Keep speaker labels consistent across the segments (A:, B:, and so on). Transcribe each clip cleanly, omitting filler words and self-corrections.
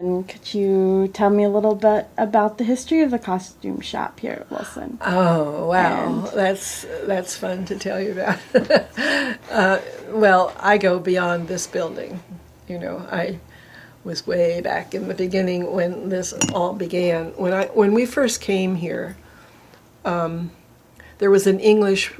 A: And could you tell me a little bit about the history of the costume shop here at Wilson?
B: Oh, wow.
A: And
B: That's fun to tell you about. Well, I go beyond this building. I was way back in the beginning when this all began. When we first came here, there was an English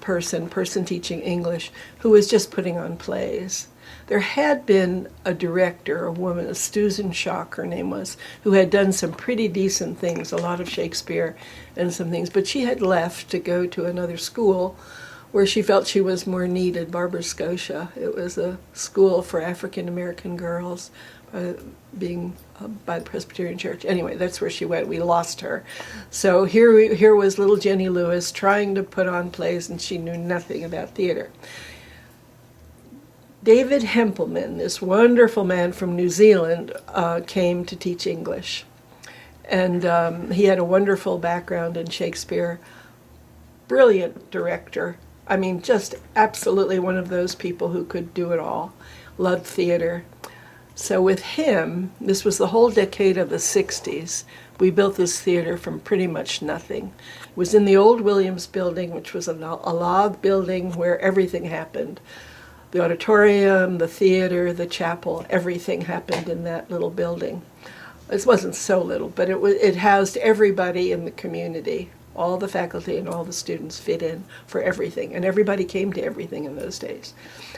B: person teaching English who was just putting on plays. There had been a director, a woman, Susan Schock, her name was, who had done some pretty decent things, a lot of Shakespeare and some things, but she had left to go to another school where she felt she was more needed, Barbara Scotia. It was a school for African American girls, being by the Presbyterian Church. Anyway, that's where she went. We lost her. So here was little Jenny Lewis trying to put on plays, and she knew nothing about theater. David Hempelman, this wonderful man from New Zealand, came to teach English. And he had a wonderful background in Shakespeare. Brilliant director. I mean, just absolutely one of those people who could do it all. Loved theater. So with him, this was the whole decade of the 60s. We built this theater from pretty much nothing. It was in the old Williams building, which was a log building where everything happened. The auditorium, the theater, the chapel, everything happened in that little building. It wasn't so little, but it housed everybody in the community. All the faculty and all the students fit in for everything, and everybody came to everything in those days.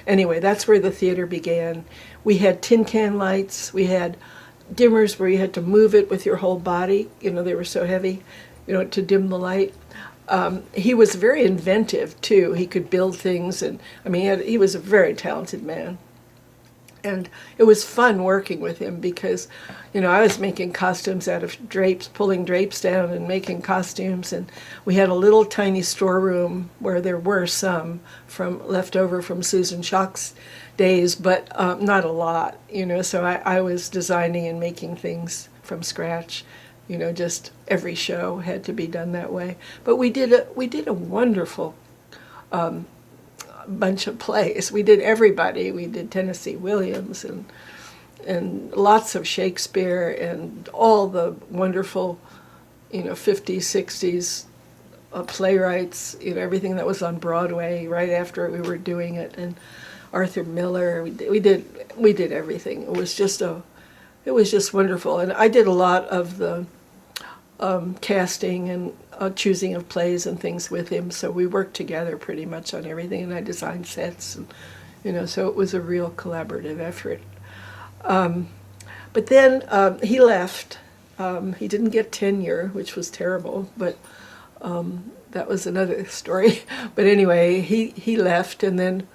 B: Anyway, that's where the theater began. We had tin can lights. We had dimmers where you had to move it with your whole body. They were so heavy, to dim the light. He was very inventive, too. He could build things, and he was a very talented man. And it was fun working with him because, I was making costumes out of drapes, pulling drapes down and making costumes. And we had a little tiny storeroom where there were some left over from Susan Schock's days, but not a lot, So I was designing and making things from scratch. Just every show had to be done that way. But we did a wonderful bunch of plays. We did everybody. We did Tennessee Williams and lots of Shakespeare and all the wonderful, 50s, 60s playwrights. Everything that was on Broadway right after we were doing it, and Arthur Miller. We did everything. It was just wonderful. And I did a lot of the casting and choosing of plays and things with him, so we worked together pretty much on everything, and I designed sets, and so it was a real collaborative effort. But then he left. He didn't get tenure, which was terrible, but that was another story. But anyway, he left, and then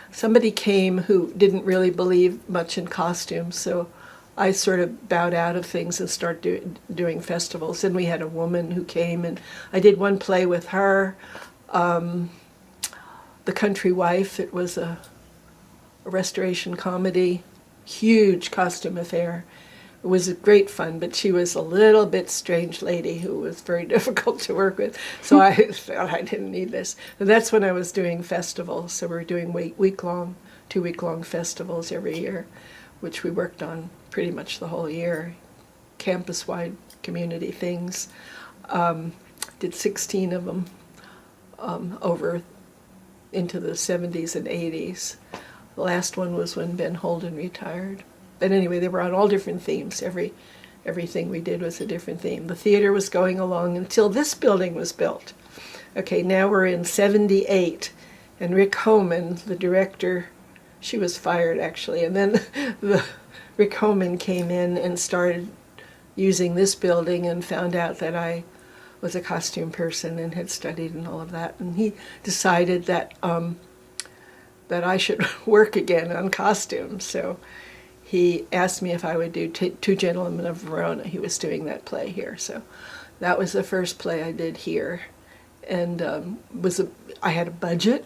B: somebody came who didn't really believe much in costumes, so I sort of bowed out of things and started doing festivals. And we had a woman who came, and I did one play with her, The Country Wife. It was a restoration comedy, huge costume affair. It was great fun, but she was a little bit strange lady who was very difficult to work with. So I felt I didn't need this. And that's when I was doing festivals. So we were doing two-week-long festivals every year, which we worked on pretty much the whole year, campus-wide community things. Did 16 of them over into the 70s and 80s. The last one was when Ben Holden retired. But anyway, they were on all different themes. Everything we did was a different theme. The theater was going along until this building was built. Okay, now we're in 78, and Rick Homan, the director, she was fired actually, and then Rick Homan came in and started using this building and found out that I was a costume person and had studied and all of that, and he decided that that I should work again on costumes. So he asked me if I would do Two Gentlemen of Verona. He was doing that play here, so that was the first play I did here, and I had a budget.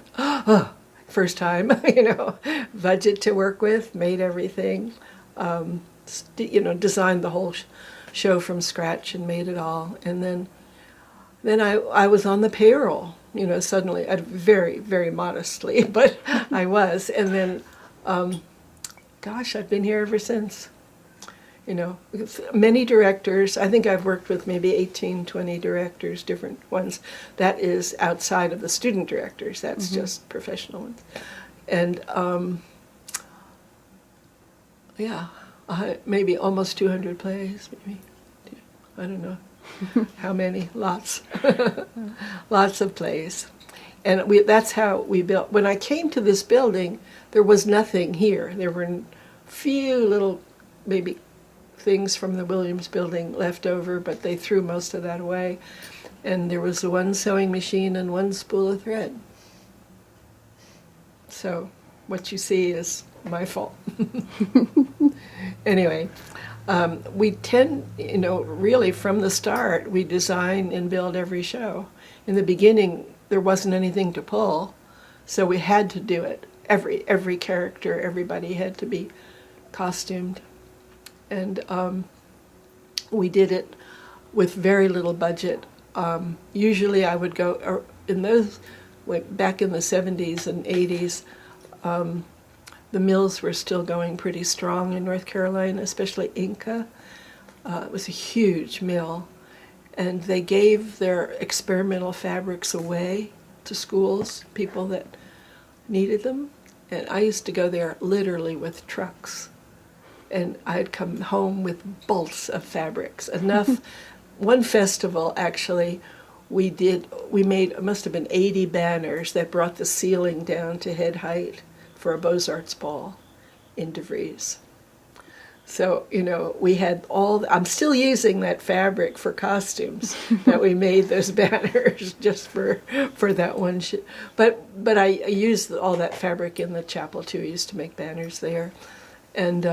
B: First time, budget to work with, made everything, designed the whole show from scratch and made it all. And then I was on the payroll, suddenly, very, very modestly, but I was. And then, I've been here ever since. You know, many directors, I think I've worked with maybe 18, 20 directors, different ones. That is outside of the student directors. That's just professional ones. And yeah, maybe almost 200 plays, maybe. I don't know how many, lots. Lots of plays. And that's how we built. When I came to this building, there was nothing here. There were few little, maybe, things from the Williams building left over, but they threw most of that away. And there was one sewing machine and one spool of thread. So what you see is my fault. Anyway, we tend, you know, really from the start, we design and build every show. In the beginning, there wasn't anything to pull, so we had to do it. Every character, everybody had to be costumed. And we did it with very little budget. Usually I would go, back in the 70s and 80s, the mills were still going pretty strong in North Carolina, especially Inca. It was a huge mill. And they gave their experimental fabrics away to schools, people that needed them. And I used to go there literally with trucks. And I'd come home with bolts of fabrics, enough. One festival, actually, we made, it must have been 80 banners that brought the ceiling down to head height for a Beaux-Arts ball in DeVries. So, you know, we had I'm still using that fabric for costumes that we made those banners just for that one. But I used all that fabric in the chapel too. I used to make banners there. And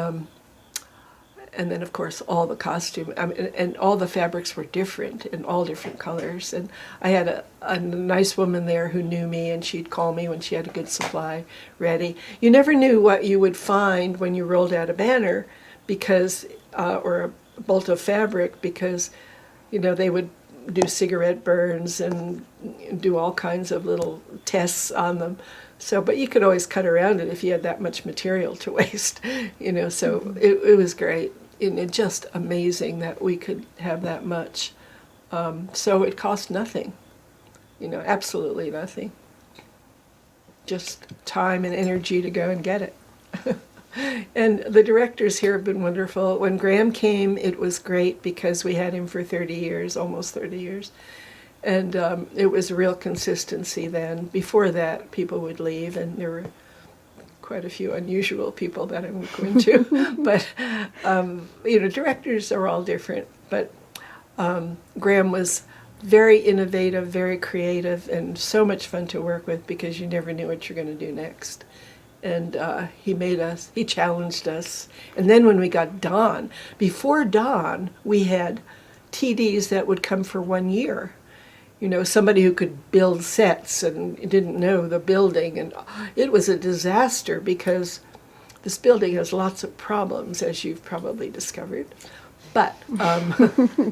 B: then, of course, all the costume, and all the fabrics were different in all different colors. And I had a nice woman there who knew me, and she'd call me when she had a good supply ready. You never knew what you would find when you rolled out a banner, because, or a bolt of fabric, because, you know, they would do cigarette burns and do all kinds of little tests on them. So, but you could always cut around it if you had that much material to waste, you know, so it was great. And just amazing that we could have that much. So it cost nothing, you know, absolutely nothing. Just time and energy to go and get it. And the directors here have been wonderful. When Graham came, it was great because we had him for 30 years, almost 30 years. And it was a real consistency then. Before that, people would leave, and there were quite a few unusual people that I won't go into. But, you know, directors are all different. But Graham was very innovative, very creative, and so much fun to work with because you never knew what you're going to do next. And he challenged us. And then when we got Dawn, before Dawn, we had TDs that would come for 1 year. You know, somebody who could build sets and didn't know the building. And it was a disaster because this building has lots of problems, as you've probably discovered. But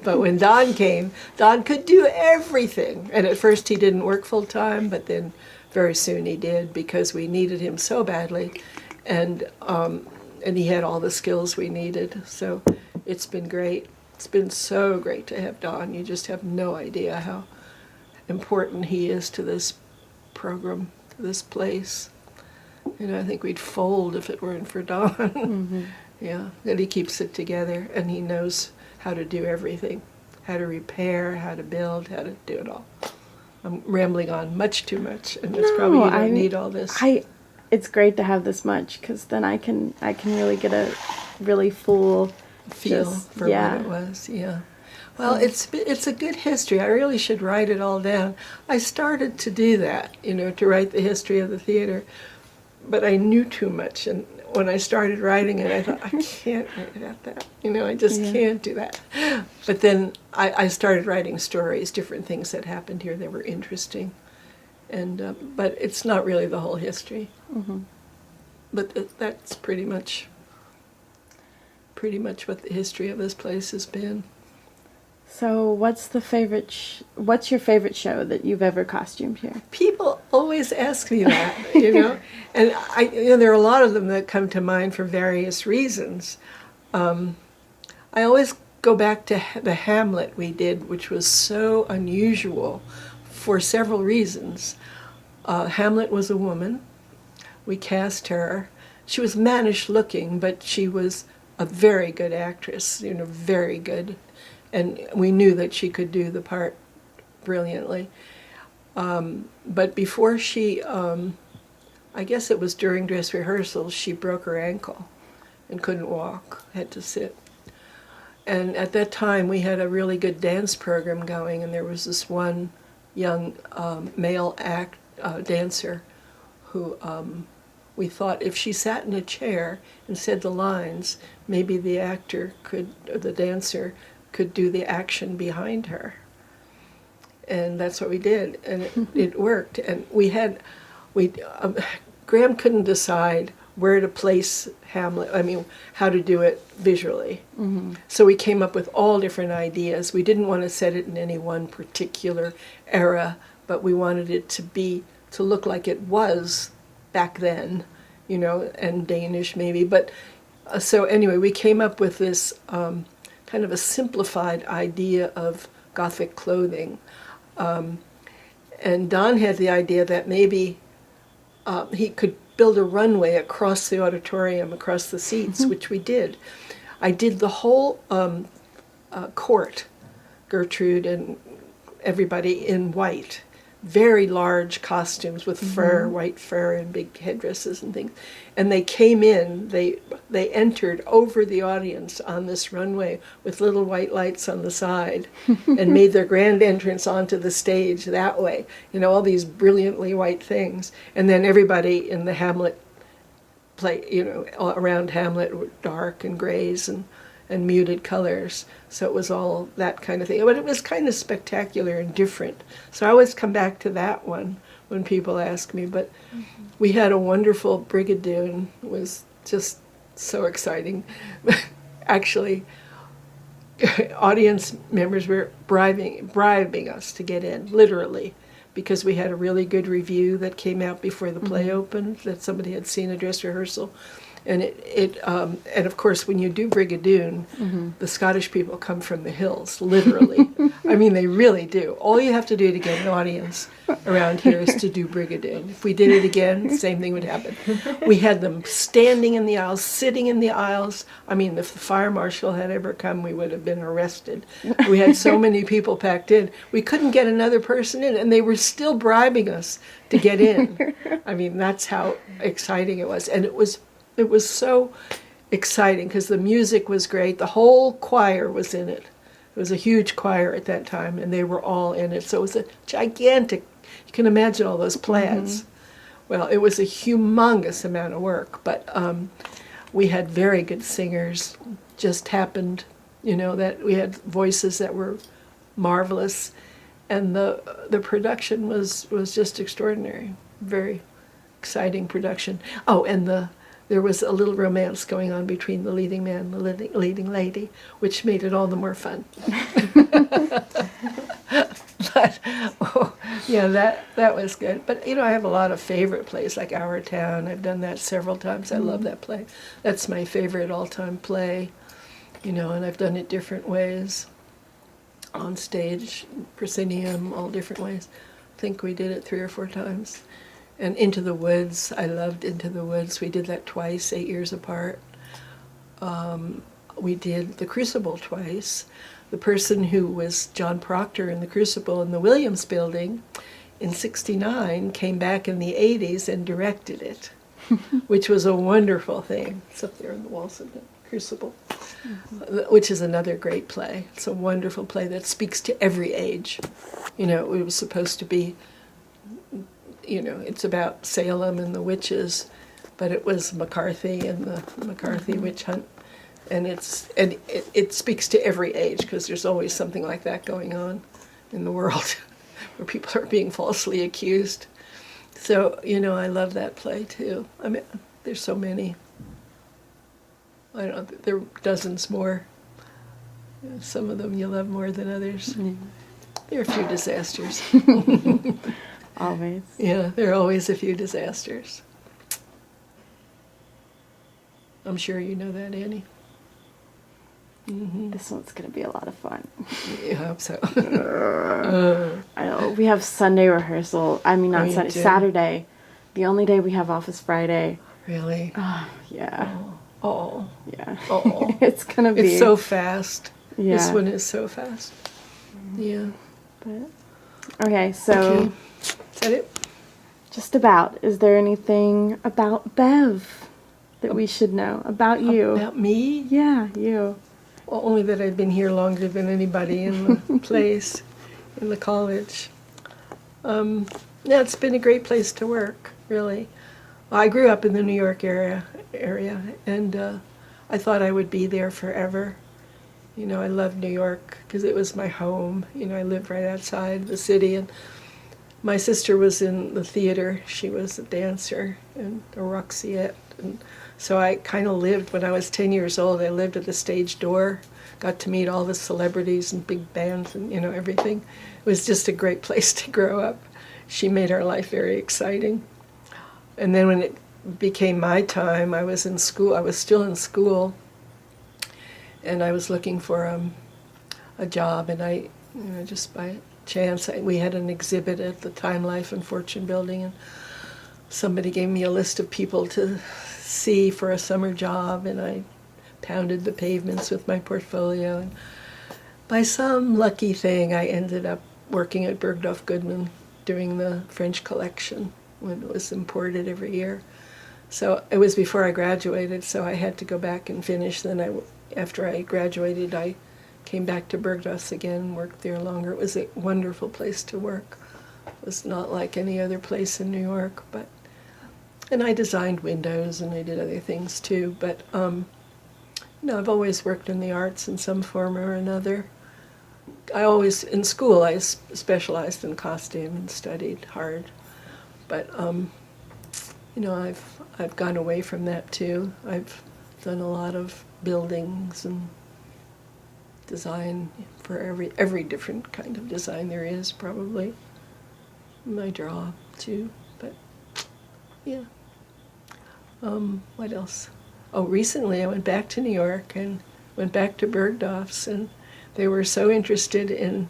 B: but when Don came, Don could do everything. And at first he didn't work full time, but then very soon he did because we needed him so badly. And he had all the skills we needed. So it's been great. It's been so great to have Don. You just have no idea how important he is to this program, to this place. You know, I think we'd fold if it weren't for Don. Mm-hmm. Yeah, and he keeps it together, and he knows how to do everything, how to repair, how to build, how to do it all. I'm rambling on much too much, and that's probably you don't need all this.
A: It's great to have this much because then I can really get a really full
B: feel for what it was. Yeah. Well, it's a good history. I really should write it all down. I started to do that, you know, to write the history of the theater, but I knew too much, and when I started writing it, I thought, I can't write about that. You know, I just can't do that. But then I started writing stories, different things that happened here that were interesting. And but it's not really the whole history. Mm-hmm. But that's pretty much what the history of this place has been.
A: So what's your favorite show that you've ever costumed here?
B: People always ask me that, you know, and there are a lot of them that come to mind for various reasons. I always go back to the Hamlet we did, which was so unusual for several reasons. Hamlet was a woman. We cast her. She was mannish looking, but she was a very good actress, very good. And we knew that she could do the part brilliantly. But before she, I guess it was during dress rehearsals, she broke her ankle and couldn't walk, had to sit. And at that time, we had a really good dance program going, and there was this one young male dancer who we thought if she sat in a chair and said the lines, maybe the dancer could do the action behind her. And that's what we did, and it worked. And Graham couldn't decide where to place Hamlet, how to do it visually. Mm-hmm. So we came up with all different ideas. We didn't want to set it in any one particular era, but we wanted it to look like it was back then, and Danish maybe. But so anyway, we came up with this kind of a simplified idea of Gothic clothing. And Don had the idea that maybe he could build a runway across the auditorium, across the seats, mm-hmm. which we did. I did the whole court, Gertrude and everybody in white. Very large costumes with fur, mm-hmm. white fur, and big headdresses and things. And they came in, they entered over the audience on this runway with little white lights on the side and made their grand entrance onto the stage that way. All these brilliantly white things. And then everybody in the Hamlet around Hamlet were dark and grays and muted colors. So it was all that kind of thing. But it was kind of spectacular and different. So I always come back to that one when people ask me. But mm-hmm. we had a wonderful Brigadoon. It was just so exciting. Actually, audience members were bribing us to get in, literally, because we had a really good review that came out before the play mm-hmm. opened, that somebody had seen a dress rehearsal. And and of course, when you do Brigadoon, mm-hmm. the Scottish people come from the hills, literally. They really do. All you have to do to get an audience around here is to do Brigadoon. If we did it again, same thing would happen. We had them standing in the aisles, sitting in the aisles. If the fire marshal had ever come, we would have been arrested. We had so many people packed in. We couldn't get another person in, and they were still bribing us to get in. That's how exciting it was. And it was so exciting because the music was great. The whole choir was in it. It was a huge choir at that time, and they were all in it. So it was a gigantic, you can imagine all those plaids. Mm-hmm. Well, it was a humongous amount of work, but we had very good singers. Just happened, that we had voices that were marvelous, and the production was just extraordinary. Very exciting production. Oh, and there was a little romance going on between the leading man and the leading lady, which made it all the more fun. But, that was good. But, I have a lot of favorite plays, like Our Town. I've done that several times. I love that play. That's my favorite all-time play, and I've done it different ways. On stage, proscenium, all different ways. I think we did it 3 or 4 times. And Into the Woods, I loved Into the Woods. We did that twice, 8 years apart. We did The Crucible twice. The person who was John Proctor in The Crucible in the Williams Building in '69 came back in the '80s and directed it, which was a wonderful thing. It's up there on the walls of The Crucible, mm-hmm. which is another great play. It's a wonderful play that speaks to every age. It was supposed to be, it's about Salem and the witches, but it was McCarthy and the McCarthy mm-hmm. witch hunt, and it speaks to every age because there's always something like that going on in the world where people are being falsely accused. So I love that play too. There's so many. I don't know. There are dozens more. Some of them you love more than others. Mm-hmm. There are a few disasters.
A: Always.
B: Yeah, there are always a few disasters. I'm sure you know that, Annie.
A: This one's going to be a lot of fun.
B: I hope so.
A: I know. We have Sunday rehearsal. I mean, not
B: you
A: Sunday,
B: do?
A: Saturday. The only day we have off is Friday.
B: Really?
A: Yeah.
B: Oh.
A: Yeah.
B: Oh.
A: It's going to be.
B: It's so fast.
A: Yeah.
B: This one is so fast. Yeah.
A: But, okay, so
B: Okay. Is that it?
A: just about. Is there anything about Bev that we should know about you?
B: About me?
A: Yeah, you.
B: Well, only that I've been here longer than anybody in the place, in the college. Yeah, it's been a great place to work, really. I grew up in the New York area, and I thought I would be there forever. You know, I loved New York because it was my home. You know, I lived right outside the city, and my sister was in the theater. She was a dancer and a Roxyette, and so I kind of lived, when I was 10 years old, I lived at the stage door, got to meet all the celebrities and big bands and, you know, everything. It was just a great place to grow up. She made our life very exciting. And then when it became my time, I was in school. I was still in school, and I was looking for a job, and I, you know, just by chance, we had an exhibit at the Time, Life, and Fortune building, and somebody gave me a list of people to see for a summer job, and I pounded the pavements with my portfolio, and by some lucky thing, I ended up working at Bergdorf Goodman doing the French collection when it was imported every year. So it was before I graduated, so I had to go back and finish. Then after I graduated, I came back to Bergdorf's again and worked there longer. It was a wonderful place to work. It was not like any other place in New York, and I designed windows and I did other things too. But you know, I've always worked in the arts in some form or another. In school, I specialized in costume and studied hard. But you know, I've gone away from that too. I've done a lot of buildings and design for every different kind of design there is, probably. And I draw too, but yeah. What else? Oh, recently I went back to New York and went back to Bergdorf's, and they were so interested in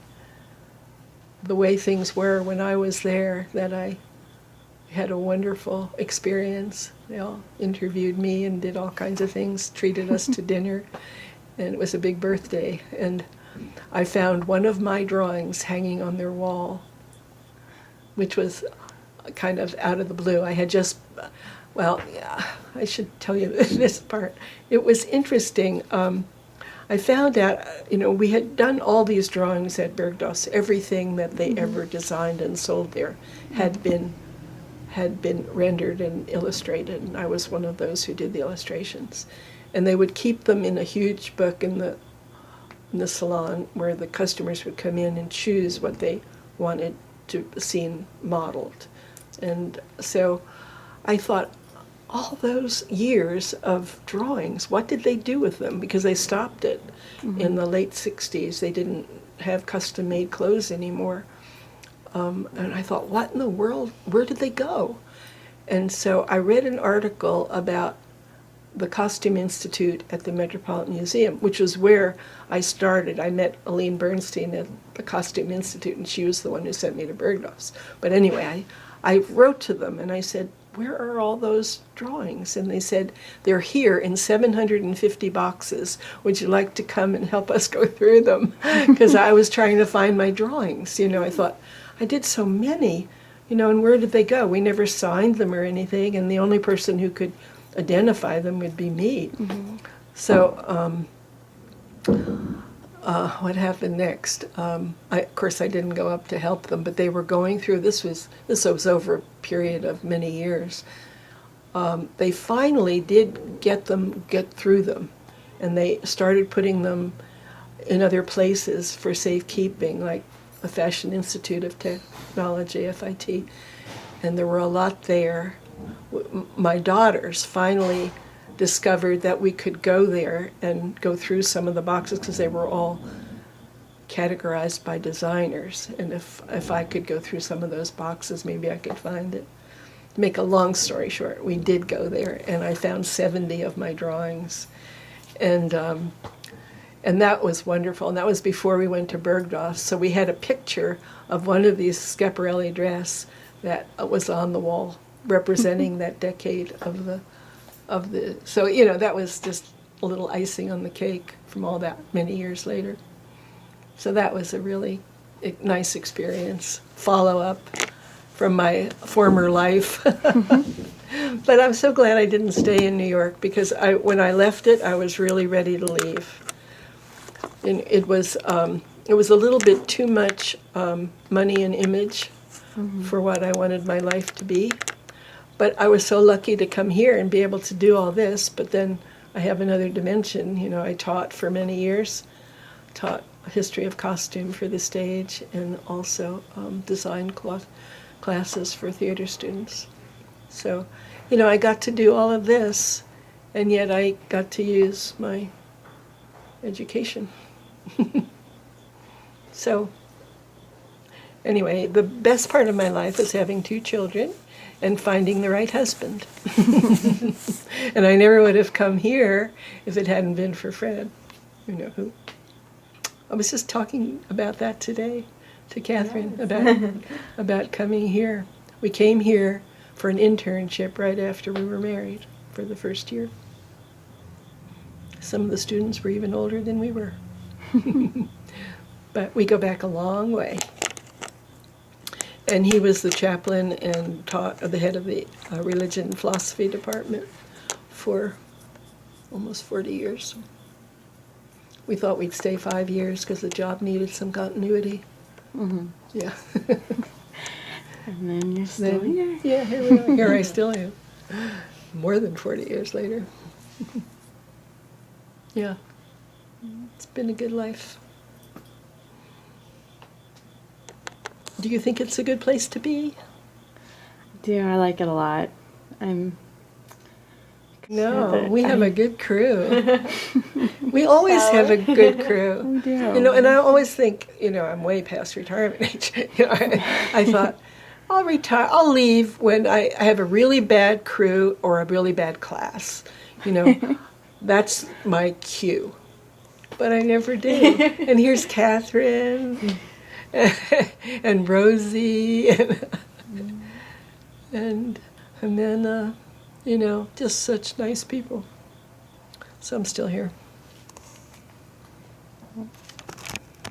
B: the way things were when I was there that I had a wonderful experience. They all interviewed me and did all kinds of things, treated us to dinner, and it was a big birthday. And I found one of my drawings hanging on their wall, which was kind of out of the blue. I had just, well, yeah, I should tell you this part. It was interesting. I found out, you know, we had done all these drawings at Bergdorf's. Everything that they ever designed and sold there had been rendered and illustrated, and I was one of those who did the illustrations. And they would keep them in a huge book in the salon where the customers would come in and choose what they wanted to see modeled. And so I thought, all those years of drawings, what did they do with them? Because they stopped it in the late 60s. They didn't have custom-made clothes anymore. And I thought, what in the world, where did they go? And so I read an article about the Costume Institute at the Metropolitan Museum, which was where I started. I met Aline Bernstein at the Costume Institute, and she was the one who sent me to Bergdorf's. But anyway, I wrote to them and I said, where are all those drawings? And they said, they're here in 750 boxes. Would you like to come and help us go through them? Because I was trying to find my drawings. You know, I thought, I did so many, you know, and where did they go? We never signed them or anything, and the only person who could identify them would be me. So what happened next? Of course, I didn't go up to help them, but they were going through, this was over a period of many years. They finally did get through them, and they started putting them in other places for safekeeping, like the Fashion Institute of Technology, FIT, and there were a lot there. My daughters finally discovered that we could go there and go through some of the boxes because they were all categorized by designers, and if I could go through some of those boxes, maybe I could find it. To make a long story short, we did go there, and I found 70 of my drawings, and And that was wonderful. And that was before we went to Bergdorf. So we had a picture of one of these Schiaparelli dress that was on the wall representing that decade of the. So, you know, that was just a little icing on the cake from all that many years later. So that was a really nice experience. Follow up from my former life. But I'm so glad I didn't stay in New York, because when I left it, I was really ready to leave. And it was a little bit too much money and image for what I wanted my life to be. But I was so lucky to come here and be able to do all this. But then I have another dimension. You know, I taught for many years, taught history of costume for the stage, and also design classes for theater students. So, you know, I got to do all of this, and yet I got to use my education. So, anyway, the best part of my life is having 2 children and finding the right husband. And I never would have come here if it hadn't been for Fred, you know, who I was just talking about that today to Catherine, about coming here. We came here for an internship right after we were married for the first year. Some of the students were even older than we were. But we go back a long way. And he was the chaplain and taught the head of the religion and philosophy department for almost 40 years. We thought we'd stay 5 years because the job needed some continuity. Mm-hmm. Yeah.
A: And then you're still here.
B: Yeah, here we are. Here I still am. More than 40 years later. Yeah. It's been a good life. Do you think it's a good place to be?
A: I like it a lot.
B: No, we have a good crew. We always have a good crew.
A: We do.
B: You know, and I always think, you know, I'm way past retirement age. You know, I thought, I'll retire. I'll leave when I have a really bad crew or a really bad class. You know, that's my cue. But I never did. And here's Catherine and Rosie and then, you know, just such nice people. So I'm still here.